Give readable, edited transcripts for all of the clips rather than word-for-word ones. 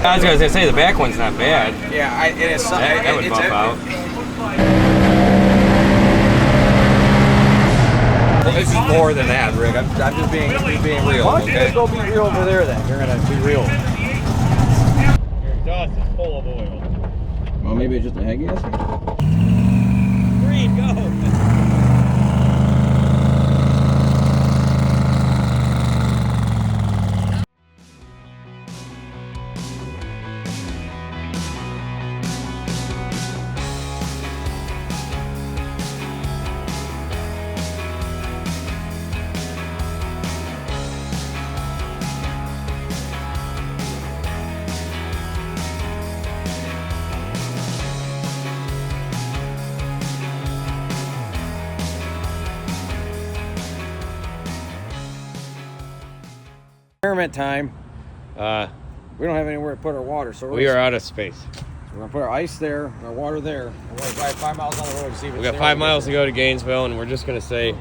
I was gonna say the back one's not bad. Yeah, it is something. That would bump out. Well, this is more than that, Rick. I'm just being real. Why don't you Okay? just go be real over there then? You're gonna be real. Your exhaust is full of oil. Well, maybe it's just a head gasket. Green, go! Experiment time. We don't have anywhere to put our water, so We are out of space. we're gonna put our ice there, our water there. We're gonna drive 5 miles on the road to see if We it's got there 5 when we miles get to go to Gainesville, and we're just gonna say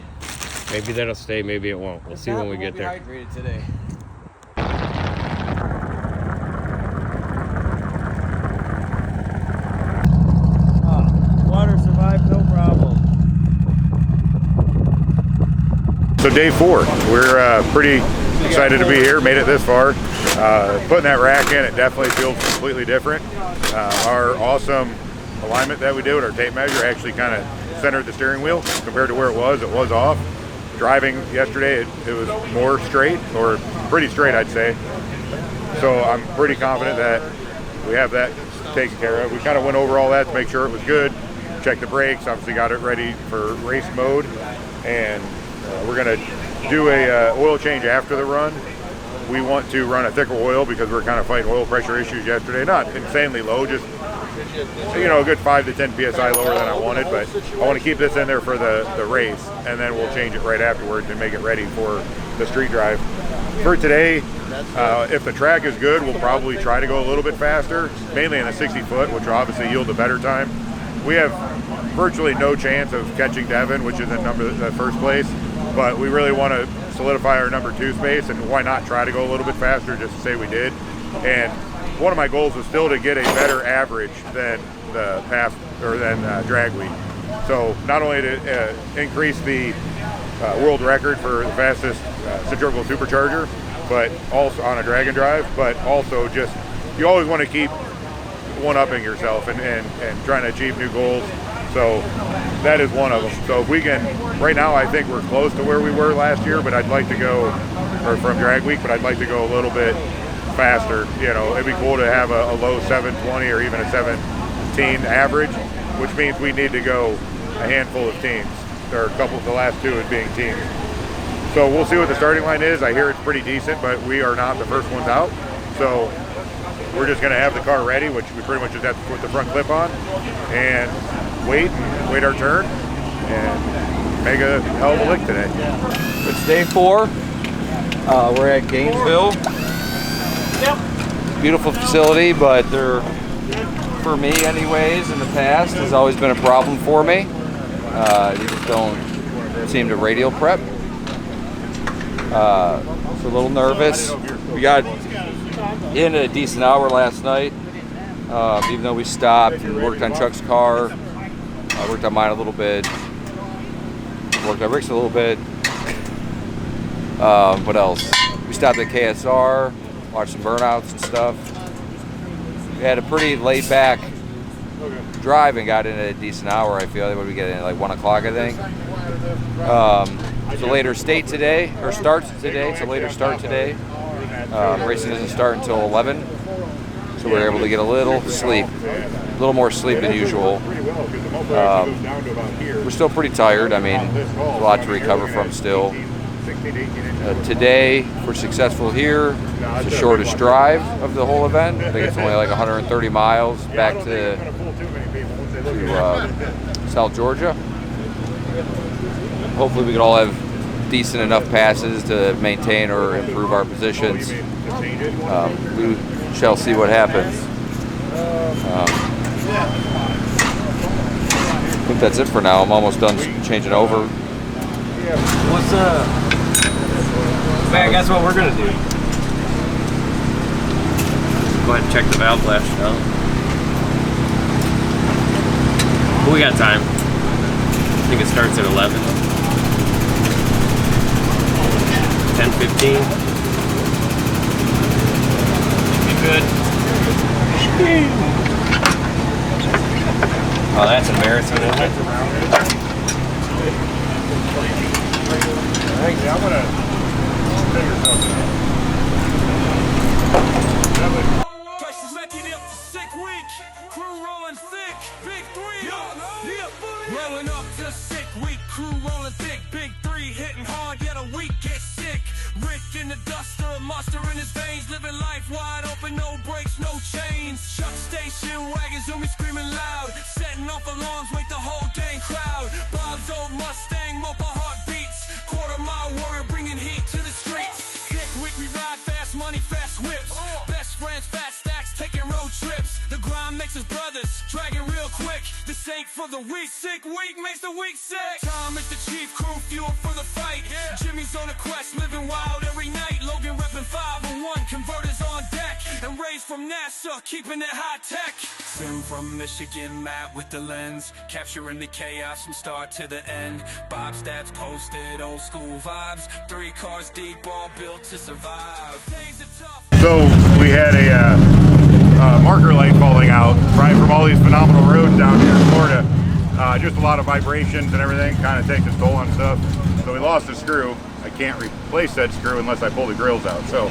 maybe that'll stay, maybe it won't. We'll see when we get there. We'll be hydrated today. Water survived, no problem. So day 4, we're pretty excited to be here, made it this far. Putting that rack in, it definitely feels completely different. Our awesome alignment that we did with our tape measure actually kind of centered the steering wheel compared to where it was off. Driving yesterday, it was more straight, or pretty straight I'd say. So I'm pretty confident that we have that taken care of. We kind of went over all that to make sure it was good, checked the brakes, obviously got it ready for race mode, and we're going to do a oil change after the run. We want to run a thicker oil because we're kind of fighting oil pressure issues yesterday. Not insanely low, just a good 5 to 10 psi lower than I wanted, but I want to keep this in there for the race, and then we'll change it right afterwards and make it ready for the street drive. For today, if the track is good, we'll probably try to go a little bit faster, mainly in the 60 foot, which will obviously yield a better time. We have virtually no chance of catching Devin, which is in first place, but we really want to solidify our number 2 space, and why not try to go a little bit faster just to say we did. And one of my goals was still to get a better average than the past, or than drag week. So not only to increase the world record for the fastest centrifugal supercharger, but also on a drag and drive, but also just, you always want to keep one-upping yourself and trying to achieve new goals. So that is one of them. So if we can, right now I think we're close to where we were last year, but I'd like to go, or from drag week, but I'd like to go a little bit faster. It'd be cool to have a low 720 or even a 718 average, which means we need to go a handful of teams. There are a couple, the last 2 as being teams. So we'll see what the starting line is. I hear it's pretty decent, but we are not the first ones out. So we're just going to have the car ready, which we pretty much just have to put the front clip on and wait our turn and make a hell of a lick today. It's day 4. We're at Gainesville. Beautiful facility, but they're, for me anyways, in the past, has always been a problem for me. You just don't seem to radial prep. So a little nervous. We got in at a decent hour last night, even though we stopped and worked on Chuck's car. I worked on mine a little bit. Worked on Rick's a little bit. What else? We stopped at KSR, watched some burnouts and stuff. We had a pretty laid back drive and got in at a decent hour. I feel like we get in at like 1 o'clock, I think. It's a later start today. It's a later start today. Racing doesn't start until 11, so we're able to get a little more sleep than usual. We're still pretty tired. I mean, a lot to recover from still. Today, if we're successful here, it's the shortest drive of the whole event. I think it's only like 130 miles back to South Georgia. Hopefully we can all have decent enough passes to maintain or improve our positions. We shall see what happens. I think that's it for now. I'm almost done changing over. What's Man, guess what we're gonna do? Go ahead and check the valve flash now. We got time. I think it starts at 11. 10:15. Be good. Oh, that's embarrassing, isn't it? Hey, I'm gonna figure something out. Rolling up to 6 week, crew rolling thick, big 3 hitting hard, yet a week get sick. Rick in the duster, monster in his veins, living life wide open, no brakes, no chains. Chuck station wagon, zoom me screaming loud, setting off alarms, wake the whole dang crowd. Bob's old Mustang, mopa heartbeats, quarter-mile warrior bringing heat to the streets. Sick week, we ride fast, money fast whips, best friends, fat stacks, taking road trips. The grind makes us brothers, dragging real quick. This ain't for the weak, sick week makes the weak sick. Tom is the chief, crew fuel for the fight. Jimmy's on a quest, living wild every night. Logan repping 501, converters on deck, and raised from NASA, keeping it high tech. Sim from Michigan, Matt with the lens, capturing the chaos from start to the end. Bob stats posted, old school vibes. 3 cars deep, all built to survive. Days are tough. So we had a marker light falling out right from all these phenomenal roads down here in Florida. Just a lot of vibrations and everything, kind of takes its toll on stuff. So we lost a screw. I can't replace that screw unless I pull the grills out. So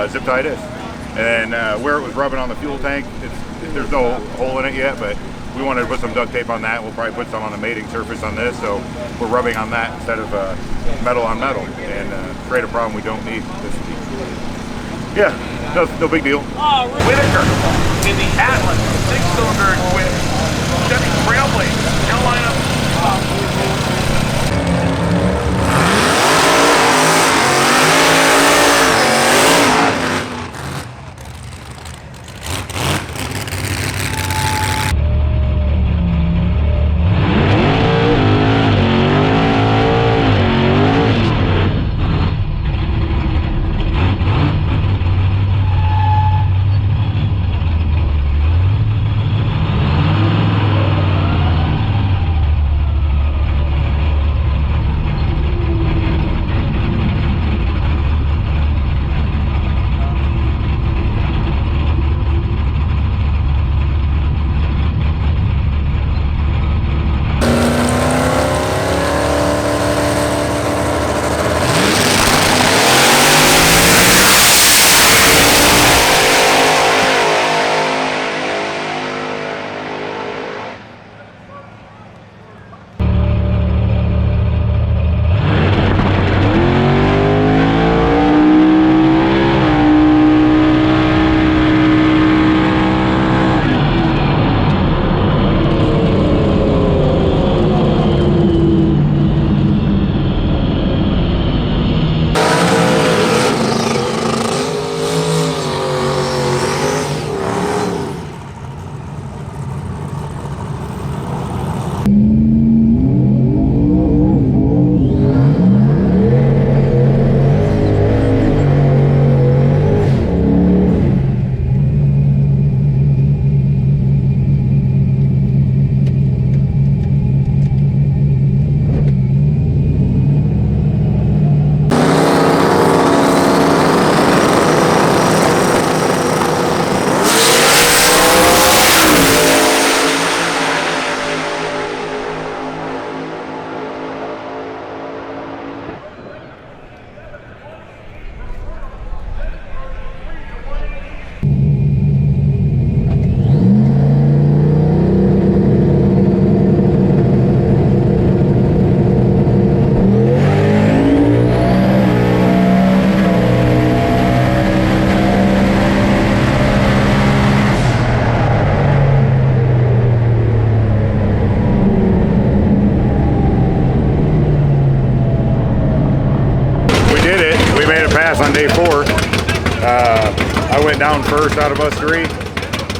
zip tie this. And where it was rubbing on the fuel tank, there's no hole in it yet, but we wanted to put some duct tape on that. We'll probably put some on the mating surface on this. So we're rubbing on that instead of metal on metal, and create a problem we don't need. Yeah, no big deal. Whitaker in the Atlas 6-cylinder with Chevy Trailblazer, Carolina. on day 4. I went down first out of us 3.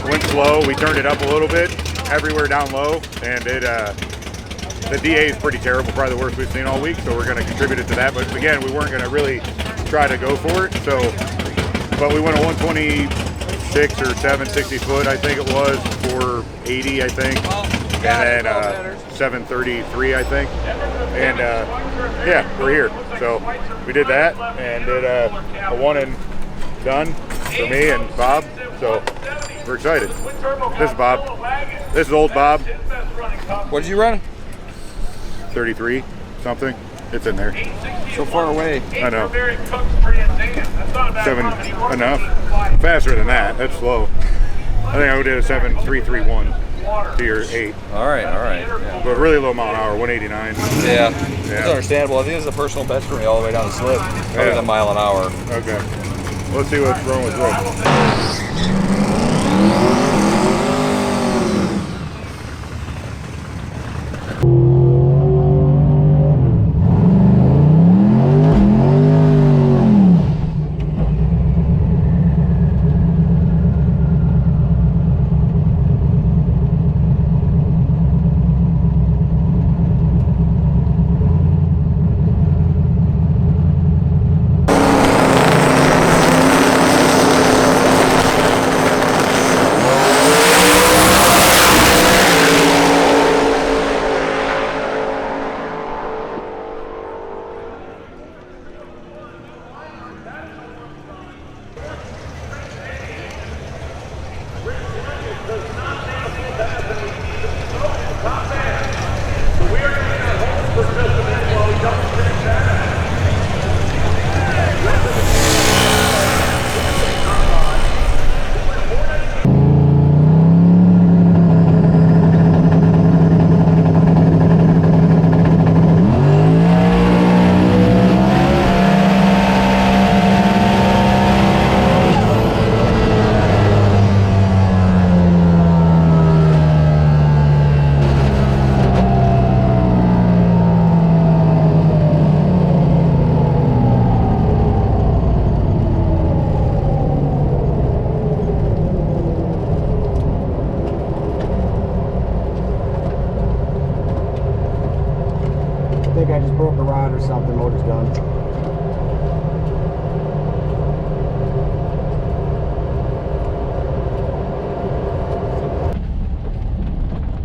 Went slow. We turned it up a little bit, everywhere down low, and it the DA is pretty terrible, probably the worst we've seen all week, so we're going to contribute it to that. But again, we weren't going to really try to go for it. So, but we went a 126 6 or 7 60-foot, I think it was, 480, I think, and then 733, I think. And yeah, we're here. So we did that and did a one and done for me and Bob. So we're excited. This is Bob. This is old Bob. What did you run? 33 something. It's in there. So far away. I know. 7 enough. Faster than that. That's slow. I think I did a 7.331 to your 8. All right. Yeah. But really low mile an hour, 189. Yeah. It's understandable. I think this is a personal best for me all the way down the slip, other than a mile an hour. Okay. Let's see what's wrong with Rick. I think I just broke a rod or something. Motor's done.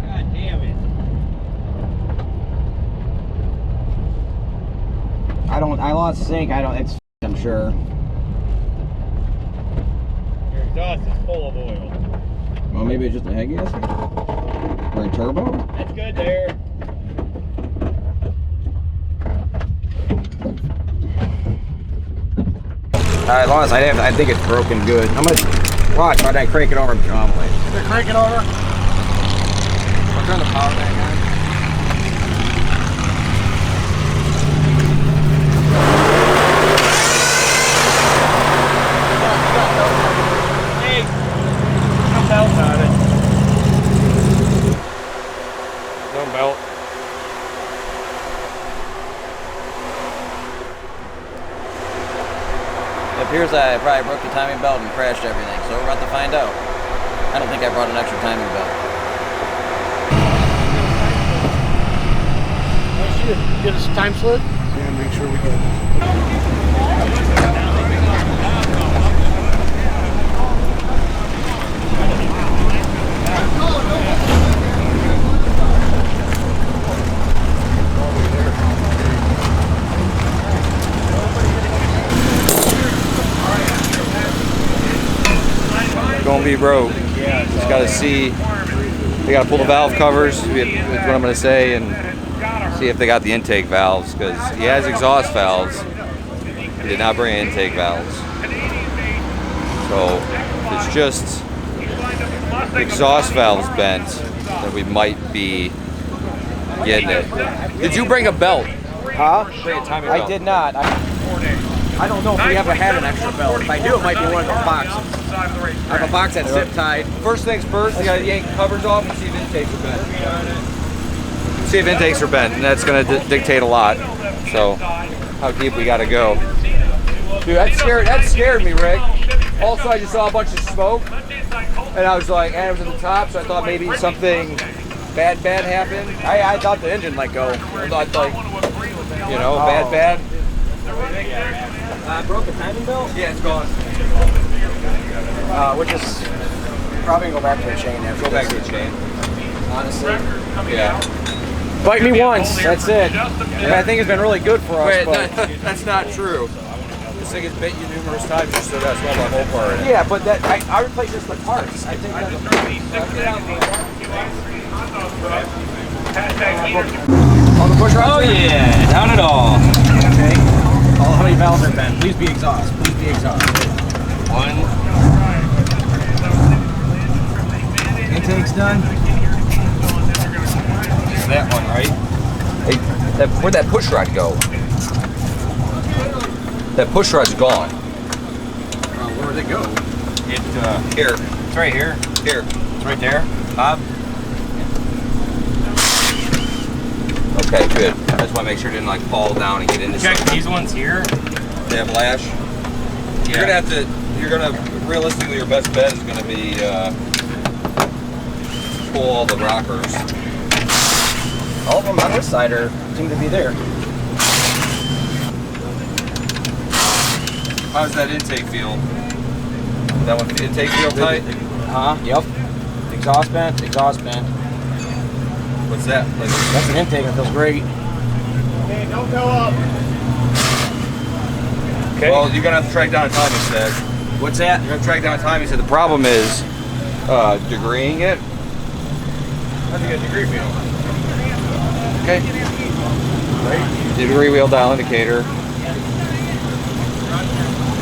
God damn it. I lost sync. It's I'm sure. Your exhaust is full of oil. Well, maybe it's just a head gasket? Or a turbo? That's good there. As long as I think it's broken good. I'm gonna watch. Why did I crank it over? Crank it over. I'll turn the power back on. Hey, no belt on it. No belt. It appears I probably broke the timing belt and crashed everything, so we're about to find out. I don't think I brought an extra timing belt. Get us a time slip? Yeah, make sure we get it. Gonna be broke. Just gotta see. They gotta pull the valve covers. Is what I'm gonna say, and see if they got the intake valves, because he has exhaust valves. He did not bring intake valves. So it's just exhaust valves bent that we might be getting it. Did you bring a belt? Huh? Bring a timing I belt. did not. I don't know if we ever had an extra belt. If I do, it might be one of those boxes. I have a box that's zip tied. First things first, you gotta yank covers off and see if intakes are bent. See if intakes are bent, and that's gonna dictate a lot. So, how deep we gotta go. Dude, that scared me, Rick. Also, I just saw a bunch of smoke, and I was like, and it was at the top, so I thought maybe something bad happened. I thought the engine let go. I thought, like, you know, bad. Broke the timing belt? Yeah, it's gone. Which is probably gonna go back to the chain after Go back to this. the chain. Honestly. Yeah. Bite me once, that's it. Yeah, I think it's been really good for us. Wait, but that's not true. This thing has bit you numerous times. You still got to swallow the whole part in it. yeah, but that I replace this with parts. I think that's all the push rods. Oh yeah, down it all. Okay. How many valves are bent? Please be exhaust. Please be exhaust. One. Intake's done. That one, right? Hey, where'd that push rod go? That push rod's gone. Where'd it go? Here. It's right here. Here. It's right there. Bob. Okay, good. I just want to make sure it didn't like fall down and get into Check something. these ones here. They have lash. You're gonna have to. You're gonna realistically, your best bet is gonna be pull all the rockers. All of them on this side seem to be there. How's that intake feel? That one intake feel tight? Yep. Exhaust bent, exhaust bent. What's that? Like, That's an intake, it feels great. Hey, don't go up. Okay. well, you're gonna have to track down a time, he said. What's that? You're gonna track down a time. He said the problem is degreeing it. How'd you get a degree feel? Okay. Degree wheel dial indicator.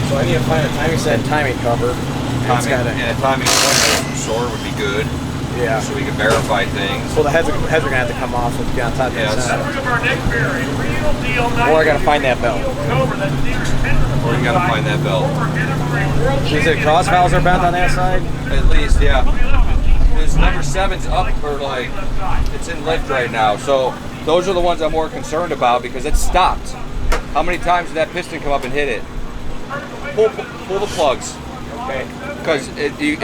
So I need to find a timing set and timing cover. It's got And a timing sword would be good, yeah. so we can verify things. Well, the heads are gonna have to come off so we can get on top of Yes. the Or I gotta find that belt. Or you gotta find that belt. Is it cross valves are bent on that side? At least, yeah. This number 7's up, or like, it's in lift right now. So those are the ones I'm more concerned about because it's stopped. How many times did that piston come up and hit it? Pull the plugs. Okay. Because if you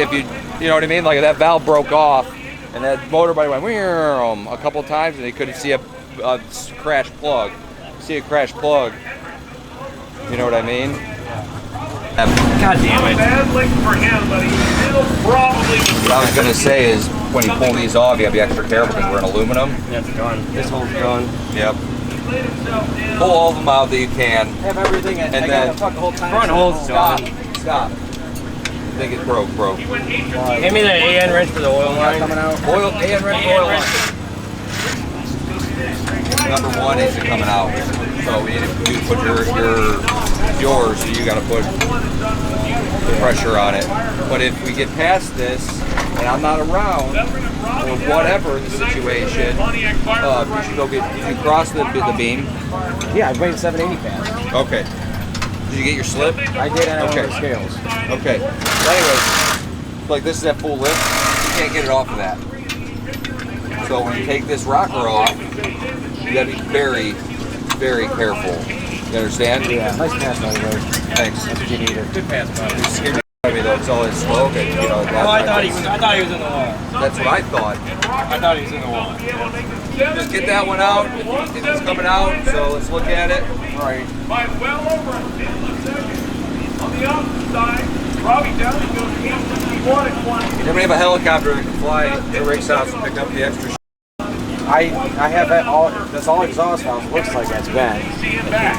know what I mean, like that valve broke off and that motor body went a couple times and they couldn't see a crashed plug. See a crashed plug. You know what I mean? God damn it. What I was gonna say is when you pull these off, you have to be extra careful because we're in aluminum. That's gone. This hole's gone. Yep. Pull all of them out that you can. Have everything and And I then gotta fuck the whole time. Front hole's Stop. gone. Stop. I think it broke. Hand me that AN wrench for the oil line. Coming out. Oil and red oil line. Number 1 isn't coming out. So we need to put yours, so you gotta put the pressure on it. But if we get past this and I'm not around or whatever the situation, you should go get. Did you cross the beam? Yeah, I've waited 780 past. Okay. Did you get your slip? I did and I went Okay. with the scales. Okay. So anyways, like this is at full lift, you can't get it off of that. So when you take this rocker off, you gotta be very, very careful. You understand? Yeah, nice pass by the way. Thanks. That's what you needed. Good pass, Bob. You scared me out of me though. It's all his slogan, you know. Oh, I thought he was in the wall. That's what I thought. I thought he was in the wall. Just get that one out. It's coming out, so let's look at it. Right. By well over a minute second. On the opposite side, Robbie Downey goes 861 at 20. Anybody have a helicopter that can fly to Rick's house and pick up the extra I have that all. That's all exhaust valves. It looks like that's bent.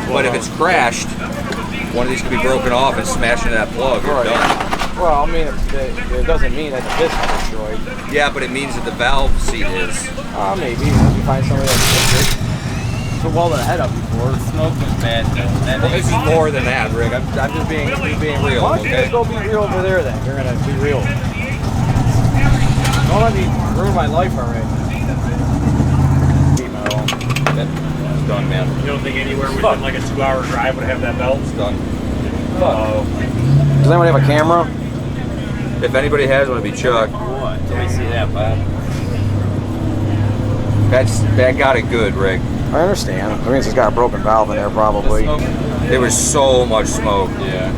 But if it's crashed, one of these could be broken off and smash into that plug. You're done. Well, I mean, it doesn't mean that the piston's destroyed. Yeah, but it means that the valve seat is. Maybe if you find somebody that's to weld the head up before. Smoke was bad. Well, this is more than that, Rick. I'm just being real. Why don't you Okay. just go be real over there then? You're gonna be real. Don't let me ruin my life already. That's done, man. You don't think anywhere within like a 2-hour drive would have that belt? It's done. Oh. Does anyone have a camera? If anybody has one, it'd be Chuck. What? Let me see that, Bob. That got it good, Rick. I understand. I mean, it's got a broken valve in there probably. There was so much smoke. Yeah.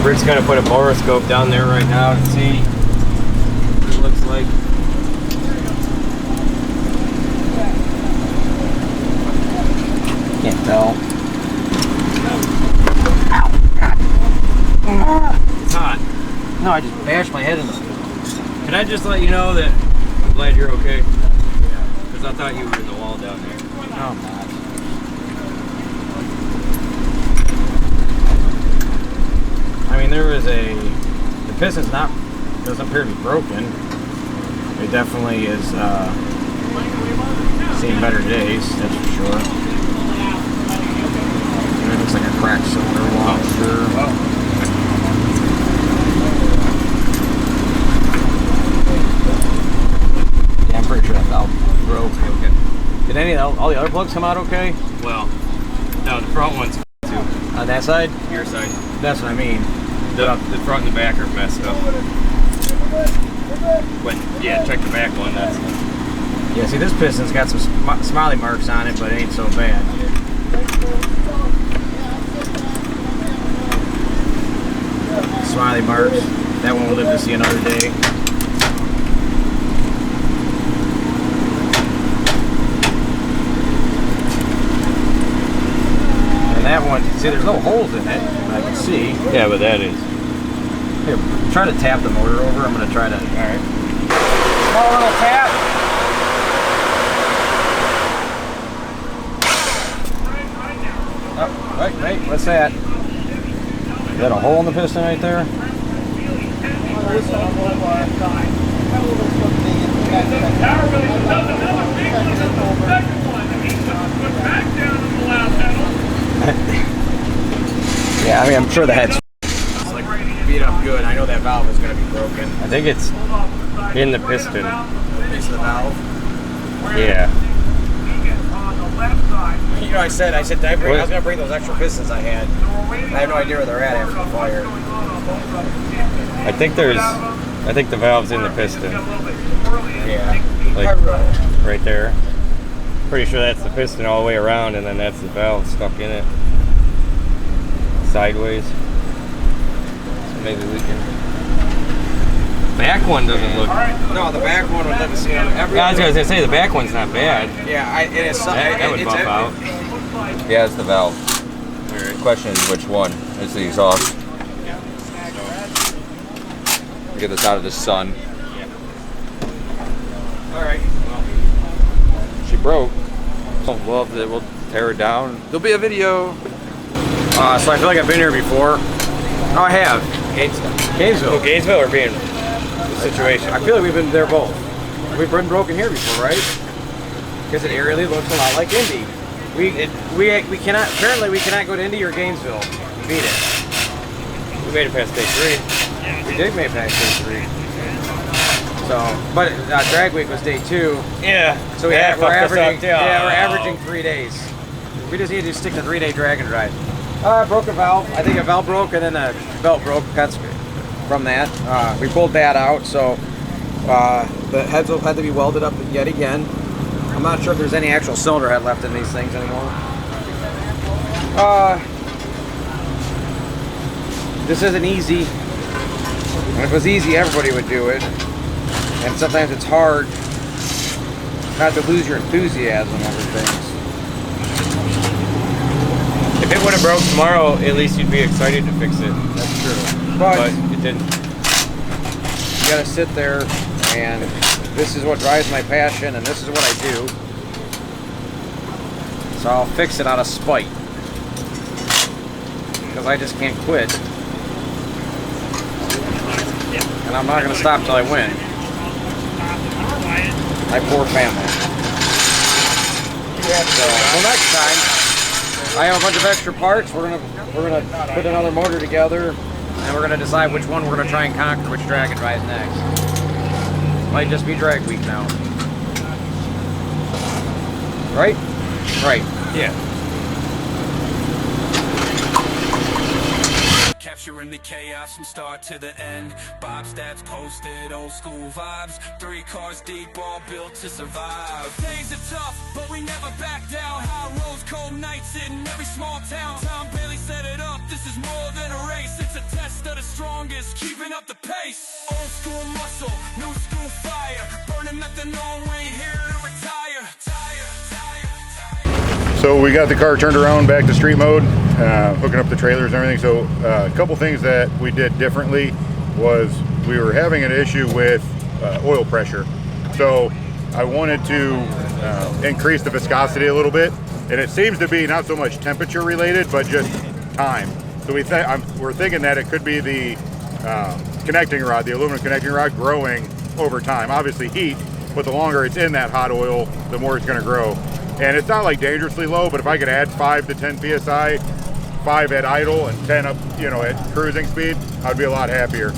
Rick's gonna put a borescope down there right now to see. like. Can't tell. It's hot. No, I just bashed my head in the. Can I just let you know that I'm glad you're okay? Yeah. Because I thought you were in the wall down there. No, I'm not. I mean, there was the piston's doesn't appear to be broken. It definitely is seen better days, that's for sure. And it looks like a cracked cylinder wall, sure. Yeah, I'm pretty sure that valve broke. Okay. Did all the other plugs come out okay? Well, no, the front one's too. On that side? Your side. That's what I mean. The front and the back are messed up. But yeah, check the back one. That's. Yeah, see, this piston's got some smiley marks on it, but it ain't so bad. Smiley marks. That one will live to see another day. And that one, see, there's no holes in it, I can see. Yeah, but that is. Here, try to tap the motor over. I'm going to try to. Alright. Small little tap. Oh, wait, what's that? Is that a hole in the piston right there? Yeah, I mean, I'm sure the head's like beat up good. I know that valve is going to be broken. I think it's in the piston. Piece of the valve. Yeah. You know, I said, I was going to bring those extra pistons I had. I have no idea where they're at after the fire. I think the valve's in the piston. Yeah. Like right there. Pretty sure that's the piston all the way around, and then that's the valve stuck in it. Sideways. So maybe we can. Back one doesn't look. No, the back one would let us see Yeah, I was gonna say the back one's not bad. Yeah, it is. That would bump out. Yeah, it's the valve. The question is which one. It's the exhaust. Get this out of the sun. Alright. She broke. We'll tear it down. There'll be a video. So I feel like I've been here before. Oh, I have. Gainesville. Gainesville or being the situation? I feel like we've been there both. We've been broken here before, right? Because it really looks a lot like Indy. We cannot, apparently we cannot go to Indy or Gainesville. Beat it. We made it past day 3. We did make it past day 3. So, but drag week was day 2. Yeah. So we're averaging 3 days. We just need to stick to 3-day drag and drive. Broke a valve. I think a valve broke and then a belt broke. That's from that. We pulled that out, so the heads will have to be welded up yet again. I'm not sure if there's any actual cylinder head left in these things anymore. This isn't easy. And if it was easy, everybody would do it. And sometimes it's hard not to lose your enthusiasm over things. If it would have broke tomorrow, at least you'd be excited to fix it. That's true. But it didn't. You gotta sit there, and this is what drives my passion, and this is what I do. So I'll fix it out of spite. Because I just can't quit. And I'm not gonna stop till I win. My poor family. So, until next time, I have a bunch of extra parts. We're gonna put another motor together, and we're gonna decide which one we're gonna try and conquer, which drag and drive next. Might just be drag week now. Right? Right. Yeah. Capturing the chaos from start to the end. Bob stats posted, old school vibes. 3 cars deep, all built to survive. Days are tough, but we never back down. High roads, cold nights in every small town. Tom Bailey set it up, this is more than a race, it's It's a test of the strongest, keeping up the pace. Old school muscle, new school fire. Burning methanol, we ain't here to retire. So we got the car turned around back to street mode, hooking up the trailers and everything. So a couple things that we did differently was we were having an issue with oil pressure. So I wanted to increase the viscosity a little bit, and it seems to be not so much temperature related, but just time. So we're thinking that it could be the connecting rod, the aluminum connecting rod, growing over time. Obviously heat, but the longer it's in that hot oil, the more it's going to grow. And it's not like dangerously low, but if I could add 5 to 10 psi, 5 at idle and 10 up, at cruising speed, I'd be a lot happier.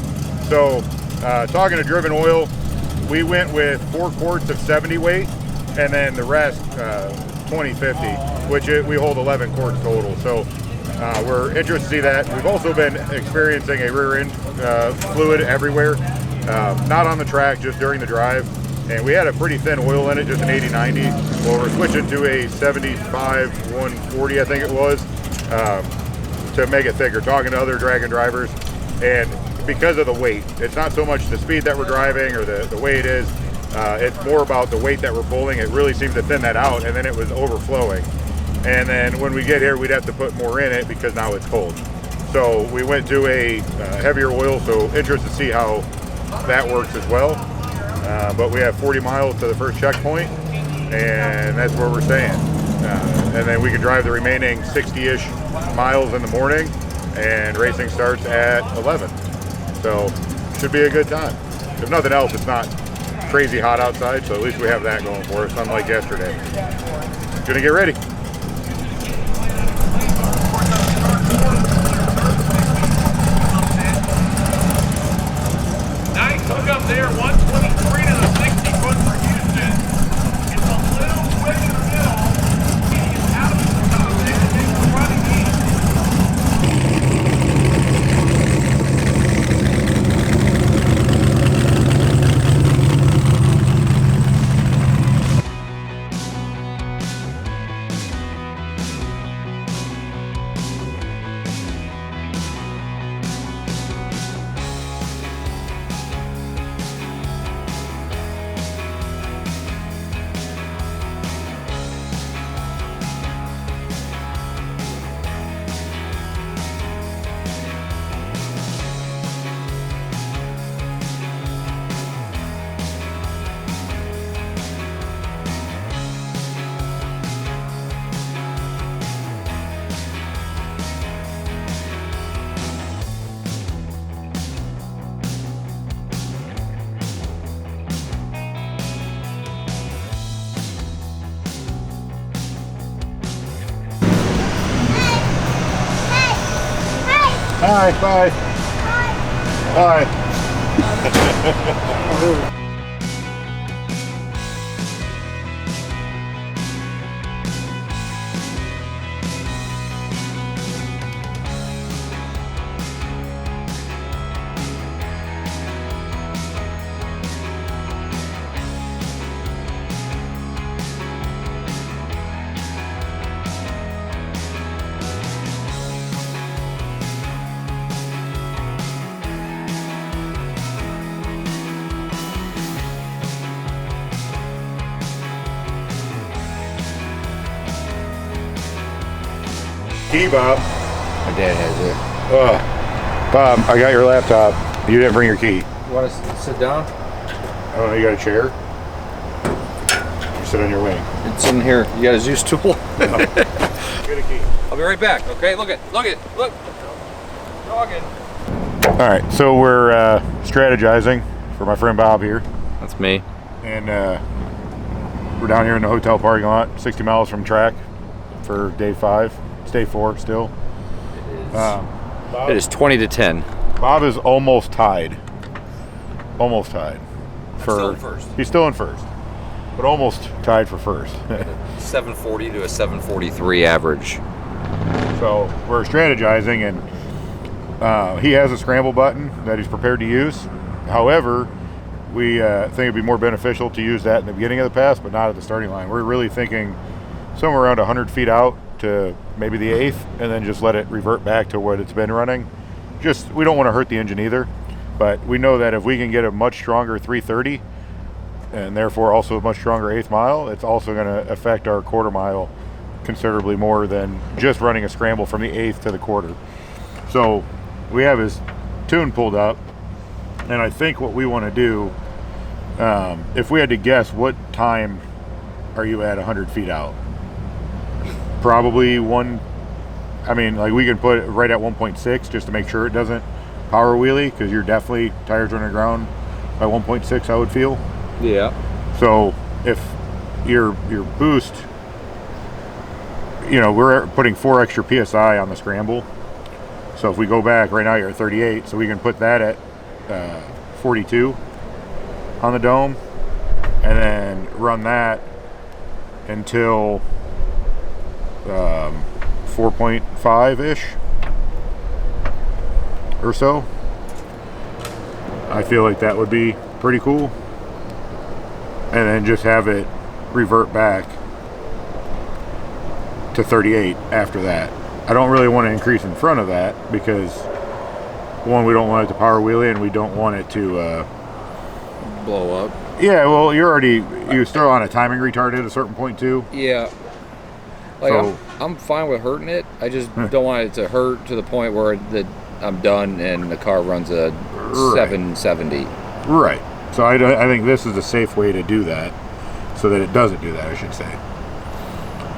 So talking to Driven Oil, we went with 4 quarts of 70 weight, and then the rest 2050, which we hold 11 quarts total. So we're interested to see that. We've also been experiencing a rear end fluid everywhere, not on the track, just during the drive. And we had a pretty thin oil in it, just an 80-90. Well, we're switching to a 75-140, I think it was, to make it thicker. Talking to other Dragon drivers, and because of the weight, it's not so much the speed that we're driving or the weight is, it's more about the weight that we're pulling. It really seemed to thin that out, and then it was overflowing. And then when we get here, we'd have to put more in it because now it's cold. So we went to a heavier oil, so interested to see how that works as well. But we have 40 miles to the first checkpoint, and that's where we're staying. And then we can drive the remaining 60-ish miles in the morning, and racing starts at 11. So should be a good time. If nothing else, it's not crazy hot outside, so at least we have that going for us, unlike yesterday. Gonna get ready. Nice hook up there, 123 to the 60 foot for Houston. It's a little quick in the middle. He is out of the top there and makes the running easy. Hi, bye. Bye. Key, Bob. My dad has it. Bob, I got your laptop. You didn't bring your key. You want to sit down? I don't know, you got a chair? You sit on your wing. It's in here. You got a Zeus tool? Get a key. I'll be right back. Okay, look. Dogging. All right, so we're strategizing for my friend Bob here. That's me. And we're down here in the hotel parking lot, 60 miles from track for day 5. It's day 4 still. It is 20 to 10. Bob is almost tied. Almost tied. Still in first. He's still in first, but almost tied for first. 740 to a 743 average. So we're strategizing, and he has a scramble button that he's prepared to use. However, we think it'd be more beneficial to use that in the beginning of the pass, but not at the starting line. We're really thinking somewhere around 100 feet out to maybe the 8th, and then just let it revert back to what it's been running. just we don't want to hurt the engine either. But we know that if we can get a much stronger 330 and therefore also a much stronger 8th mile, it's also going to affect our quarter mile considerably more than just running a scramble from the 8th to the quarter. So we have his tune pulled up, and I think what we want to do, if we had to guess, what time are you at 100 feet out? Probably we can put it right at 1.6 just to make sure it doesn't power wheelie, because you're definitely tires running aground by 1.6, I would feel. Yeah. So if your boost, we're putting 4 extra PSI on the scramble. So if we go back, right now you're at 38, so we can put that at 42 on the dome, and then run that until 4.5-ish or so. I feel like that would be pretty cool. And then just have it revert back to 38 after that. I don't really want to increase in front of that because, one, we don't want it to power wheelie, and we don't want it to blow up. Yeah, well, you're still on a timing retard at a certain point too. Yeah. Like, I'm fine with hurting it. I just don't want it to hurt to the point where I'm done and the car runs a 770. Right. So I think this is a safe way to do that, so that it doesn't do that, I should say.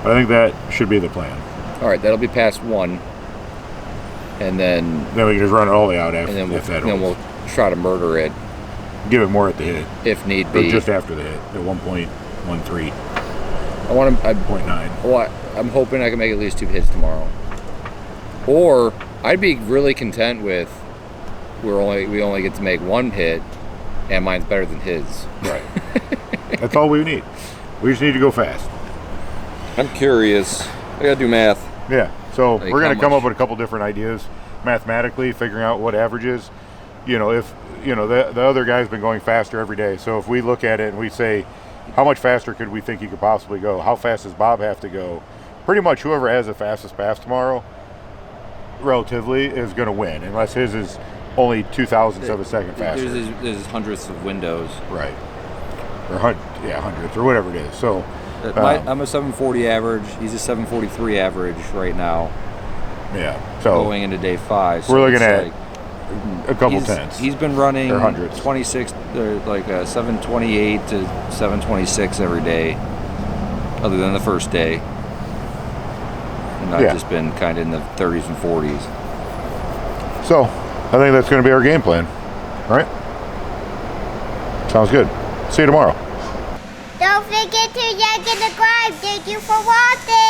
But I think that should be the plan. All right, that'll be past 1, and then we can just run it all the way out after. And then we'll try to murder it. Give it more at the hit, if need be. Or just after the hit, at 1.13. I want to. 0.9. Well, I'm hoping I can make at least 2 hits tomorrow. Or I'd be really content with we only get to make 1 hit, and mine's better than his. Right. That's all we need. We just need to go fast. I'm curious. I gotta do math. Yeah. So Like we're gonna come up with a couple different ideas mathematically, figuring out what averages. If the other guy's been going faster every day. So if we look at it and we say, how much faster could we think he could possibly go? How fast does Bob have to go? Pretty much whoever has the fastest pass tomorrow, relatively, is going to win, unless his is only 0.02 of a second faster. There's hundredths of windows. Right. Or hundredths or whatever it is. So I'm a 740 average. He's a 743 average right now. Yeah. So going into day 5. So we're looking at a couple tenths. He's been running or hundreds. 26, 728 to 726 every day, other than the first day. And I've just been kind of in the 30s and 40s. So I think that's going to be our game plan. All right? Sounds good. See you tomorrow. Don't forget to like and subscribe. Thank you for watching.